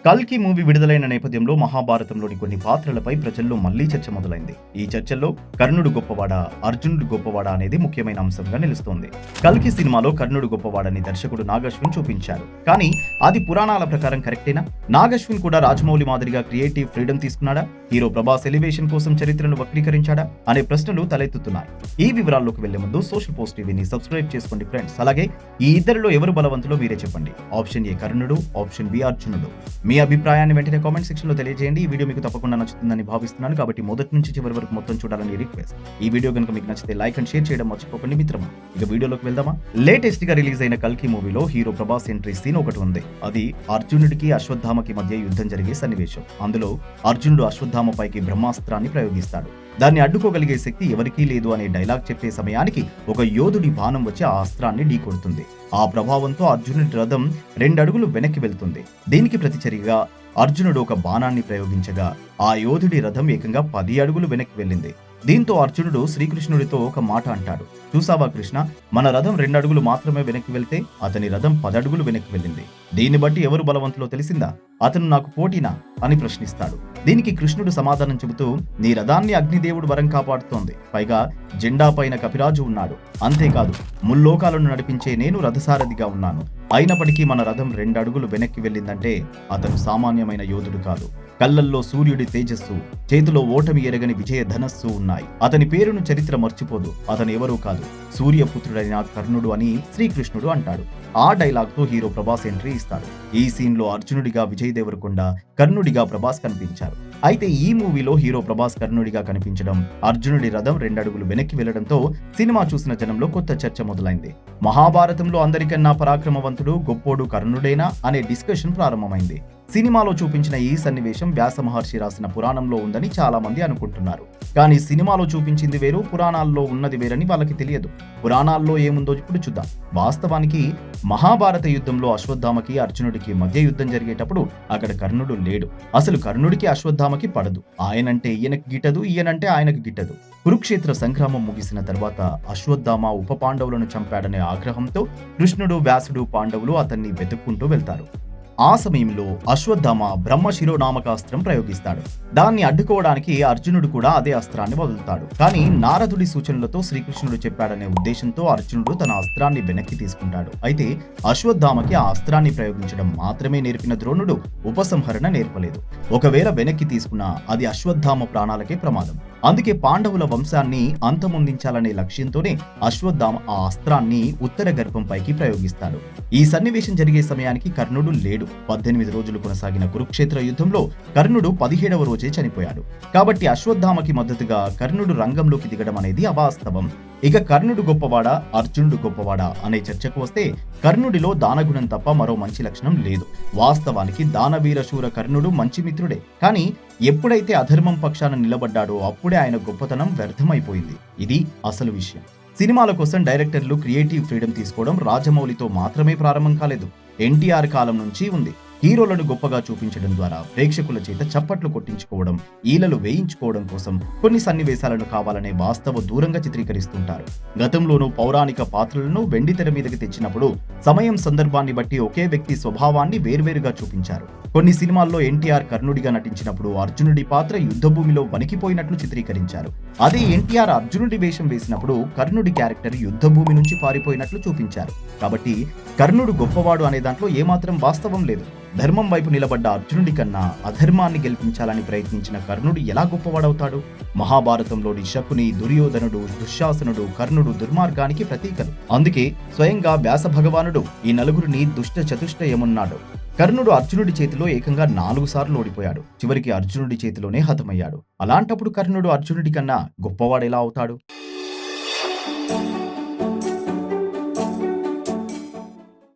కల్కి మూవీ విడుదలైన నేపథ్యంలో మహాభారతంలోని కొన్ని పాత్రలపై ప్రజల్లో మళ్లీ చర్చ మొదలైంది. ఈ చర్చల్లో కర్ణుడు గొప్పవాడా, అర్జునుడు గొప్పవాడా అనేది ముఖ్యమైన అంశంగా నిలుస్తోంది. కల్కి సినిమాలో కర్ణుడు గొప్పవాడని దర్శకుడు నాగశ్విన్ చూపించారు. కానీ అది పురాణాల ప్రకారం కరెక్టేనా? నాగశ్విన్ కూడా రాజమౌళి మాదిరిగా క్రియేటివ్ ఫ్రీడమ్ తీసుకున్నాడా? హీరో ప్రభాస్ ఎలివేషన్ కోసం చరిత్రను వక్రీకరించాడా అనే ప్రశ్నలు తలెత్తుతున్నాయి. ఈ వివరాల్లోకి వెళ్లే ముందు సోషల్ పోస్ట్ టీవీని సబ్స్క్రైబ్ చేసుకోండి ఫ్రెండ్స్. అలాగే ఈ ఇద్దరిలో ఎవరు బలవంతులో మీరే చెప్పండి. ఆప్షన్ ఏ కర్ణుడు, ఆప్షన్ బి అర్జునుడు. మీ అభిప్రాయాన్ని వెంటనే కామెంట్ సెక్షన్ లో తెలియజేయండి. ఈ వీడియో మీకు తప్పకుండా నచ్చుతుందని భావిస్తున్నాను, కాబట్టి మొదటి నుంచి చివరి వరకు మొత్తం చూడాలని రిక్వెస్ట్. ఈ వీడియో కనుక మీకు నచ్చితే లైక్ అండ్ షేర్ చేయడం మర్చిపోకండి మిత్రమా. ఇక వీడియోలోకి వెళ్దామా? లేటెస్ట్ గా రిలీజ్ అయిన కల్కి మూవీలో హీరో ప్రభాస్ ఎంట్రీ సీన్ ఒకటి ఉంది. అది అర్జునుడికి అశ్వత్థామకి మధ్య యుద్ధం జరిగే సన్నివేశం. అందులో అర్జునుడు అశ్వత్థామ పైకి బ్రహ్మాస్త్రాన్ని ప్రయోగిస్తాడు. దాన్ని అడ్డుకోగలిగే శక్తి ఎవరికీ లేదు అనే డైలాగ్ చెప్పే సమయానికి ఒక యోధుడి బాణం వచ్చి ఆ అస్త్రాన్ని ఢీకొడుతుంది. ఆ ప్రభావంతో అర్జునుడి రథం 2 అడుగులు వెనక్కి వెళ్తుంది. దీనికి ప్రతిచర్యగా అర్జునుడు ఒక బాణాన్ని ప్రయోగించగా ఆ యోధుడి రథం ఏకంగా 10 అడుగులు వెనక్కి వెళ్ళింది. దీంతో అర్జునుడు శ్రీకృష్ణుడితో ఒక మాట అంటాడు, చూసావా కృష్ణ, మన రథం 2 అడుగులు మాత్రమే వెనక్కి వెళ్తే అతని రథం 10 అడుగులు వెనక్కి వెళ్ళింది. దీన్ని బట్టి ఎవరు బలవంతులో తెలిసిందా? అతను నాకు పోటీనా అని ప్రశ్నిస్తాడు. దీనికి కృష్ణుడు సమాధానం చెబుతూ, నీ రథాన్ని అగ్నిదేవుడు వరం కాపాడుతోంది, పైగా జెండా పైన కపిరాజు ఉన్నాడు, అంతేకాదు ముల్లోకాలను నడిపించే నేను రథసారథిగా ఉన్నాను. అయినప్పటికీ మన రథం 2 అడుగులు వెనక్కి వెళ్ళిందంటే అతను సామాన్యమైన యోధుడు కాదు. కళ్ళల్లో సూర్యుడి తేజస్సు, చేతిలో ఓటమి ఎరగని విజయ ధనస్సు ఉన్నాయి. అతని పేరును చరిత్ర మర్చిపోదు. అతను ఎవరూ కాదు, సూర్యపుత్రుడైన కర్ణుడు అని శ్రీకృష్ణుడు అంటాడు. ఆ డైలాగ్ తో హీరో ప్రభాస్ ఎంట్రీ ఇస్తాడు. ఈ సీన్ లో అర్జునుడిగా విజయ్ దేవరకొండ, కర్ణుడిగా ప్రభాస్ కనిపించారు. అయితే ఈ మూవీలో హీరో ప్రభాస్ కర్ణుడిగా కనిపించడం, అర్జునుడి రథం 2 అడుగులు వెనక్కి వెళ్లడంతో సినిమా చూసిన జనంలో కొత్త చర్చ మొదలైంది. మహాభారతంలో అందరికన్నా పరాక్రమవంతుడు గొప్పోడు కర్ణుడేనా అనే డిస్కషన్ ప్రారంభమైంది. సినిమాలో చూపించిన ఈ సన్నివేశం వ్యాస మహర్షి రాసిన పురాణంలో ఉందని చాలా మంది అనుకుంటున్నారు. కానీ సినిమాలో చూపించింది వేరు, పురాణాల్లో ఉన్నది వేరని వాళ్ళకి తెలియదు. పురాణాల్లో ఏముందో ఇప్పుడు చూద్దాం. వాస్తవానికి మహాభారత యుద్ధంలో అశ్వత్థామకి అర్జునుడికి మధ్య యుద్ధం జరిగేటప్పుడు అక్కడ కర్ణుడు లేడు. అసలు కర్ణుడికి అశ్వత్థామకి పడదు. ఆయనంటే ఈయనకి గిట్టదు, ఈయనంటే ఆయనకు గిట్టదు. కురుక్షేత్ర సంగ్రామం ముగిసిన తర్వాత అశ్వత్థామ ఉప పాండవులను చంపాడనే ఆగ్రహంతో కృష్ణుడు, వ్యాసుడు, పాండవులు అతన్ని వెతుక్కుంటూ వెళ్తారు. ఆ సమయంలో అశ్వత్థామ బ్రహ్మ శిరోనామకాస్త్రం ప్రయోగిస్తాడు. దాన్ని అడ్డుకోవడానికి అర్జునుడు కూడా అదే అస్త్రాన్ని వదులుతాడు. కానీ నారదుడి సూచనలతో శ్రీకృష్ణుడు చెప్పాడనే ఉద్దేశంతో అర్జునుడు తన అస్త్రాన్ని వెనక్కి తీసుకుంటాడు. అయితే అశ్వత్థామకి ఆ అస్త్రాన్ని ప్రయోగించడం మాత్రమే నేర్పిన ద్రోణుడు ఉపసంహరణ నేర్పలేదు. ఒకవేళ వెనక్కి తీసుకున్నా అది అశ్వత్థామ ప్రాణాలకే ప్రమాదం. అందుకే పాండవుల వంశాన్ని అంతమొందించాలనే లక్ష్యంతోనే అశ్వత్థామ ఆ అస్త్రాన్ని ఉత్తర గర్భంపైకి ప్రయోగిస్తాడు. ఈ సన్నివేశం జరిగే సమయానికి కర్ణుడు లేడు. 18 రోజులు కొనసాగిన కురుక్షేత్ర యుద్ధంలో కర్ణుడు 17వ రోజే చనిపోయాడు. కాబట్టి అశ్వత్థామకి మద్దతుగా కర్ణుడు రంగంలోకి దిగడం అనేది అవాస్తవం. ఇక కర్ణుడు గొప్పవాడా, అర్జునుడు గొప్పవాడా అనే చర్చకు వస్తే కర్ణుడిలో దానగుణం తప్ప మరో మంచి లక్షణం లేదు. వాస్తవానికి దానవీర శూర కర్ణుడు మంచి మిత్రుడే. కానీ ఎప్పుడైతే అధర్మం పక్షాన నిలబడ్డాడో అప్పుడే ఆయన గొప్పతనం వ్యర్థమైపోయింది. ఇది అసలు విషయం. సినిమాల కోసం డైరెక్టర్లు క్రియేటివ్ ఫ్రీడమ్ తీసుకోవడం రాజమౌళితో మాత్రమే ప్రారంభం కాలేదు. ఎన్టీఆర్ కాలం నుంచి ఉంది. హీరోలను గొప్పగా చూపించడం ద్వారా ప్రేక్షకుల చేత చప్పట్లు కొట్టించుకోవడం, ఈలలు వేయించుకోవడం కోసం కొన్ని సన్నివేశాలను కావాలనే వాస్తవ దూరంగా చిత్రీకరిస్తుంటారు. గతంలోనూ పౌరాణిక పాత్రలను వెండితెర మీదకి తెచ్చినప్పుడు సమయం సందర్భాన్ని బట్టి ఒకే వ్యక్తి స్వభావాన్ని వేర్వేరుగా చూపించారు. కొన్ని సినిమాల్లో ఎన్టీఆర్ కర్ణుడిగా నటించినప్పుడు అర్జునుడి పాత్ర యుద్ధభూమిలో వణికిపోయినట్లు చిత్రీకరించారు. అదే ఎన్టీఆర్ అర్జునుడి వేషం వేసినప్పుడు కర్ణుడి క్యారెక్టర్ యుద్ధభూమి నుంచి పారిపోయినట్లు చూపించారు. కాబట్టి కర్ణుడు గొప్పవాడు అనే దాంట్లో ఏమాత్రం వాస్తవం లేదు. ధర్మం వైపు నిలబడ్డ అర్జునుడి కన్నా అధర్మాన్ని గెలిపించాలని ప్రయత్నించిన కర్ణుడు ఎలా గొప్పవాడవుతాడు? మహాభారతంలోని శకుని, దుర్యోధనుడు, దుశ్శాసనుడు, కర్ణుడు దుర్మార్గానికి ప్రతీకలు. అందుకే స్వయంగా వ్యాస భగవానుడు ఈ నలుగురిని దుష్ట చతుష్టయమున్నాడు. కర్ణుడు అర్జునుడి చేతిలో ఏకంగా 4 సార్లు ఓడిపోయాడు. చివరికి అర్జునుడి చేతిలోనే హతమయ్యాడు. అలాంటప్పుడు కర్ణుడు అర్జునుడి కన్నా గొప్పవాడెలా అవుతాడు?